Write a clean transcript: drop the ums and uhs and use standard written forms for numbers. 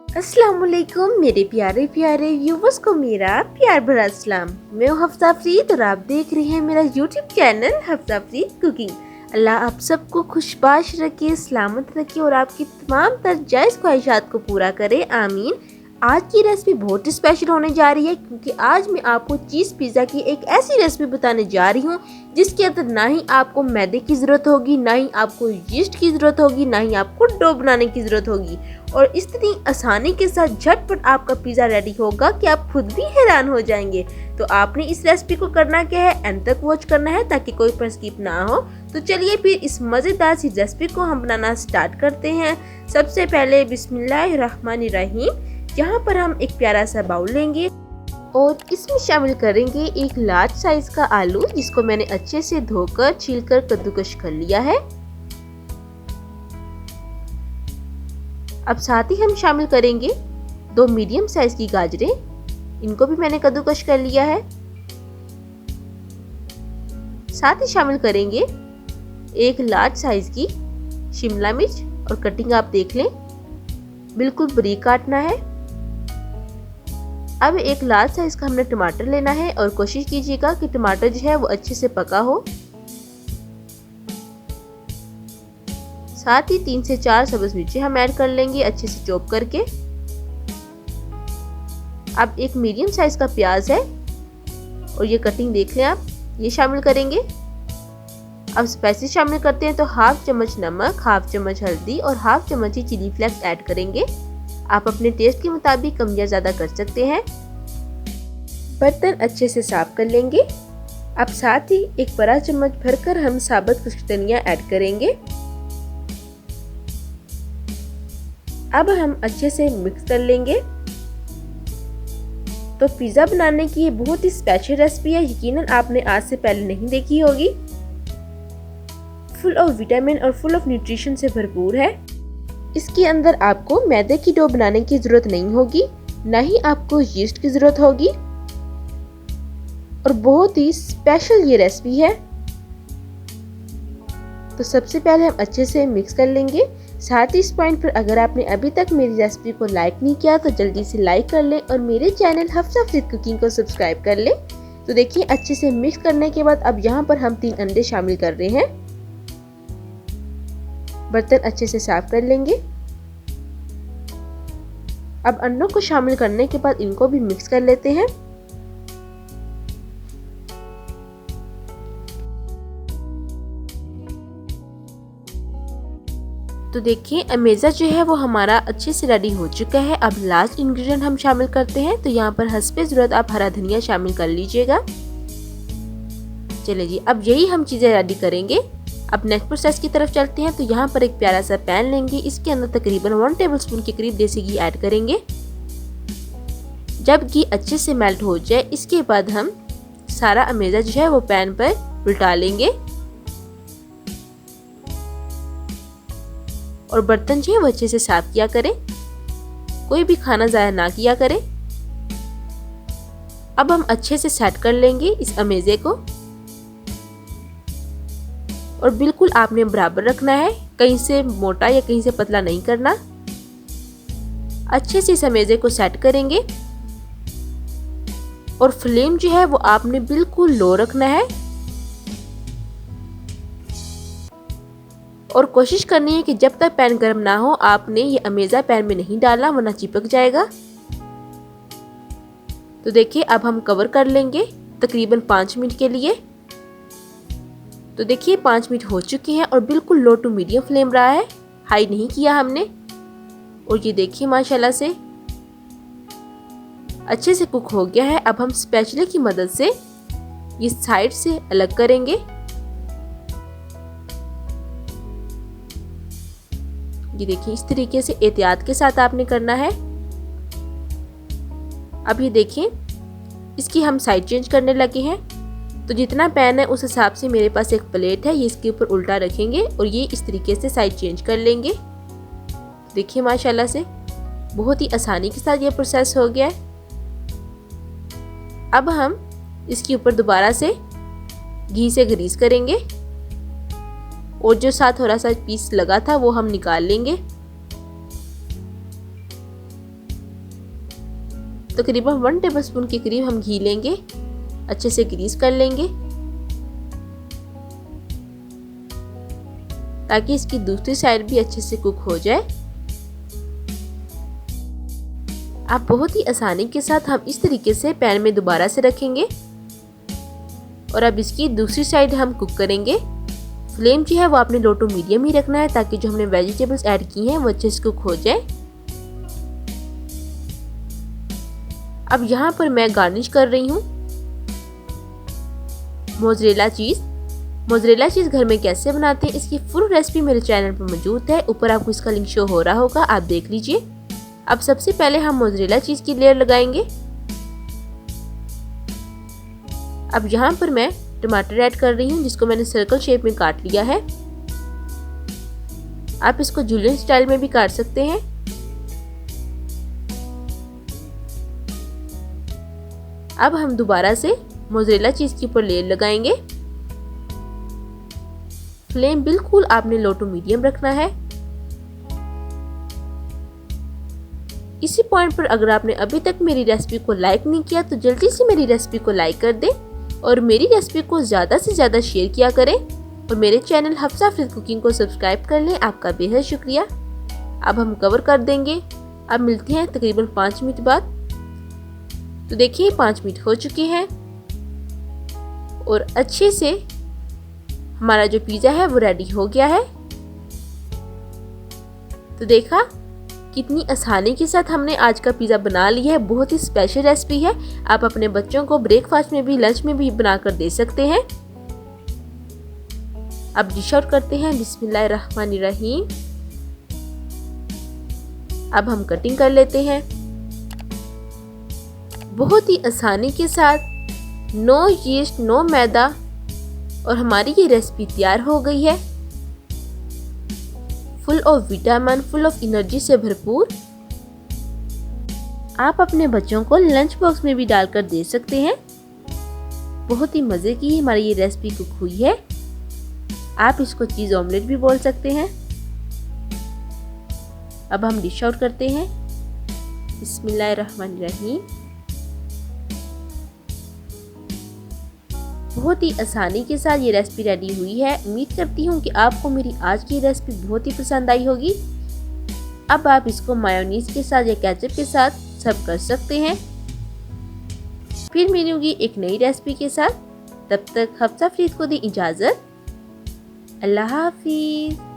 अस्सलामुअलैकुम मेरे प्यारे प्यारे व्यूवर्स को मेरा प्यार भरा सलाम। मैं हूँ हफ्सा फरीद और आप देख रहे हैं मेरा YouTube channel Hafsa Farid cooking. Allah आप सबको खुशबाश रखे, सलामत रखे और आपकी तमाम तर जायज़ ख्वाहिशात को पूरा करे, आमीन। आज की रेसिपी बहुत स्पेशल होने जा रही है क्योंकि आज मैं आपको चीज़ पिज़्ज़ा की एक ऐसी रेसिपी बताने जा रही हूँ जिसके अंदर ना ही आपको मैदे की ज़रूरत होगी, ना ही आपको यीस्ट की ज़रूरत होगी, ना ही आपको डो बनाने की ज़रूरत होगी और इतनी आसानी के साथ झटपट आपका पिज़्ज़ा रेडी होगा कि आप खुद भी हैरान हो जाएंगे। तो आपने इस रेसिपी को करना क्या है, एंड तक वॉच करना है ताकि कोई पर स्किप ना हो। तो चलिए फिर इस मज़ेदार सी रेसिपी को हम बनाना स्टार्ट करते हैं। सबसे पहले बिस्मिल्लाहिर्रहमानिर्रहीम, यहाँ पर हम एक प्यारा सा बाउल लेंगे और इसमें शामिल करेंगे एक लार्ज साइज का आलू जिसको मैंने अच्छे से धोकर छीलकर कद्दूकश कर लिया है। अब साथ ही हम शामिल करेंगे 2 मीडियम साइज की गाजरें, इनको भी मैंने कद्दूकश कर लिया है। साथ ही शामिल करेंगे एक लार्ज साइज की शिमला मिर्च और कटिंग आप देख लें, बिल्कुल बारीक काटना है। अब एक लार्ज साइज का हमने टमाटर लेना है और कोशिश कीजिएगा कि टमाटर जो है वो अच्छे से पका हो। साथ ही 3 से 4 सब्ज मिर्ची हम ऐड कर लेंगे अच्छे से चॉप करके। अब एक मीडियम साइज का प्याज है और ये कटिंग देख लें आप, ये शामिल करेंगे। अब स्पाइसेस शामिल करते हैं तो हाफ चम्मच नमक, हाफ चम्मच हल्दी और हाफ चम्मच ही चिली फ्लेक्स ऐड करेंगे। आप अपने टेस्ट के मुताबिक कम या ज़्यादा कर सकते हैं। बर्तन अच्छे से साफ कर लेंगे। अब साथ ही एक बड़ा चम्मच भरकर हम साबुत खुश्क धनिया ऐड करेंगे। अब हम अच्छे से मिक्स कर लेंगे। तो पिज़्ज़ा बनाने की ये बहुत ही स्पेशल रेसिपी है, यकीनन आपने आज से पहले नहीं देखी होगी। फुल ऑफ विटामिन और फुल ऑफ न्यूट्रिशन से भरपूर है। इसके अंदर आपको मैदे की डो बनाने की जरूरत नहीं होगी, ना ही आपको यीस्ट की जरूरत होगी और बहुत ही स्पेशल ये रेसिपी है। तो सबसे पहले हम अच्छे से मिक्स कर लेंगे। साथ ही इस पॉइंट पर अगर आपने अभी तक मेरी रेसिपी को लाइक नहीं किया तो जल्दी से लाइक कर लें और मेरे चैनल हफ्सा फरीद कुकिंग को सब्सक्राइब कर लें। तो देखिए अच्छे से मिक्स करने के बाद अब यहाँ पर हम 3 अंडे शामिल कर रहे हैं। बर्तन अच्छे से साफ कर लेंगे। अब अंडों को शामिल करने के बाद इनको भी मिक्स कर लेते हैं। तो देखिए अमेज़ा जो है वो हमारा अच्छे से रेडी हो चुका है। अब लास्ट इंग्रेडिएंट हम शामिल करते हैं। तो यहाँ पर हस्बे ज़रूरत आप हरा धनिया शामिल कर लीजिएगा। चलिए जी, अब यही हम चीज़ें रेडी करेंगे। अब नेक्स्ट प्रोसेस की तरफ चलते हैं। तो यहाँ पर एक प्यारा सा पैन लेंगे, इसके अंदर तकरीबन 1 टेबलस्पून के करीब देसी घी ऐड करेंगे। जब घी अच्छे से मेल्ट हो जाए इसके बाद हम सारा अमेज़ा जो है वो पैन पर उल्टा लेंगे और बर्तन जो है वो अच्छे से साफ किया करें, कोई भी खाना ज़ाया ना किया करें। अब हम अच्छे से सेट कर लेंगे इस अमेज़े को और बिल्कुल आपने बराबर रखना है, कहीं से मोटा या कहीं से पतला नहीं करना। अच्छे से इस अमेज़े को सेट करेंगे और फ्लेम जो है वो आपने बिल्कुल लो रखना है और कोशिश करनी है कि जब तक पैन गर्म ना हो आपने ये अमेज़ा पैन में नहीं डालना वरना चिपक जाएगा। तो देखिए अब हम कवर कर लेंगे तकरीबन 5 मिनट के लिए। तो देखिए 5 मिनट हो चुके हैं और बिल्कुल लो टू मीडियम फ्लेम रहा है, हाई नहीं किया हमने। और ये देखिए माशाल्लाह से अच्छे से कुक हो गया है। अब हम स्पैचुला की मदद से ये साइड से अलग करेंगे। ये देखिए इस तरीके से एहतियात के साथ आपने करना है। अब ये देखिए इसकी हम साइड चेंज करने लगे हैं। तो जितना पैन है उस हिसाब से मेरे पास एक प्लेट है, ये इसके ऊपर उल्टा रखेंगे और ये इस तरीके से साइड चेंज कर लेंगे। देखिए माशाल्लाह से बहुत ही आसानी के साथ ये प्रोसेस हो गया है। अब हम इसके ऊपर दोबारा से घी से ग्रीस करेंगे और जो साथ थोड़ा सा पीस लगा था वो हम निकाल लेंगे। तकरीबन 1 टेबलस्पून के करीब हम घी लेंगे, अच्छे से ग्रीस कर लेंगे ताकि इसकी दूसरी साइड भी अच्छे से कुक हो जाए। आप बहुत ही आसानी के साथ हम इस तरीके से पैन में दोबारा से रखेंगे और अब इसकी दूसरी साइड हम कुक करेंगे। फ्लेम जो है वो आपने लो टू मीडियम ही रखना है ताकि जो हमने वेजिटेबल्स ऐड की हैं वो अच्छे से कुक हो जाए। अब यहाँ पर मैं गार्निश कर रही हूँ मोज़रेला चीज़। मोज़रेला चीज़ घर में कैसे बनाते हैं इसकी फुल रेसिपी मेरे चैनल पर मौजूद है, ऊपर आपको इसका लिंक शो हो रहा होगा, आप देख लीजिए। अब सबसे पहले हम मोज़रेला चीज़ की लेयर लगाएंगे। अब यहाँ पर मैं टमाटर ऐड कर रही हूँ जिसको मैंने सर्कल शेप में काट लिया है। आप इसको जूलियन स्टाइल में भी काट सकते हैं। अब हम दोबारा से मोज़रेला चीज़ के ऊपर लेयर लगाएंगे। फ्लेम बिल्कुल आपने लो टू मीडियम रखना है। इसी पॉइंट पर अगर आपने अभी तक मेरी रेसिपी को लाइक नहीं किया तो जल्दी से मेरी रेसिपी को लाइक कर दें और मेरी रेसिपी को ज़्यादा से ज़्यादा शेयर किया करें और मेरे चैनल हफ्सा अफरीद कुकिंग को सब्सक्राइब कर लें। आपका बेहद शुक्रिया। अब हम कवर कर देंगे। अब मिलते हैं तकरीबन 5 मिनट बाद। तो देखिए 5 मिनट हो चुके हैं और अच्छे से हमारा जो पिज़्ज़ा है वो रेडी हो गया है। तो देखा कितनी आसानी के साथ हमने आज का पिज़्ज़ा बना लिया है। बहुत ही स्पेशल रेसिपी है, आप अपने बच्चों को ब्रेकफास्ट में भी लंच में भी बनाकर दे सकते हैं। अब डिश आउट करते हैं। बिस्मिल्लाहिर्रहमानिर्रहीम। अब हम कटिंग कर लेते हैं बहुत ही आसानी के साथ, नो यीस्ट नो मैदा, और हमारी ये रेसिपी तैयार हो गई है। Full of vitamin, full of energy से भरपूर। आप अपने बच्चों को लंच बॉक्स में भी डालकर दे सकते हैं। बहुत ही मज़े की हमारी ये रेसिपी कुक हुई है। आप इसको चीज़ ऑमलेट भी बोल सकते हैं। अब हम डिश आउट करते हैं। बिस्मिल्लाहिर्रहमानिर्रहीम। बहुत ही आसानी के साथ ये रेसिपी रेडी हुई है। उम्मीद करती हूँ कि आपको मेरी आज की रेसिपी बहुत ही पसंद आई होगी। अब आप इसको मायोनीज के साथ या केचप के साथ सर्व कर सकते हैं। फिर मिलूंगी एक नई रेसिपी के साथ, तब तक हफ्सा अफरीद को दी इजाज़त। अल्लाह हाफिज़।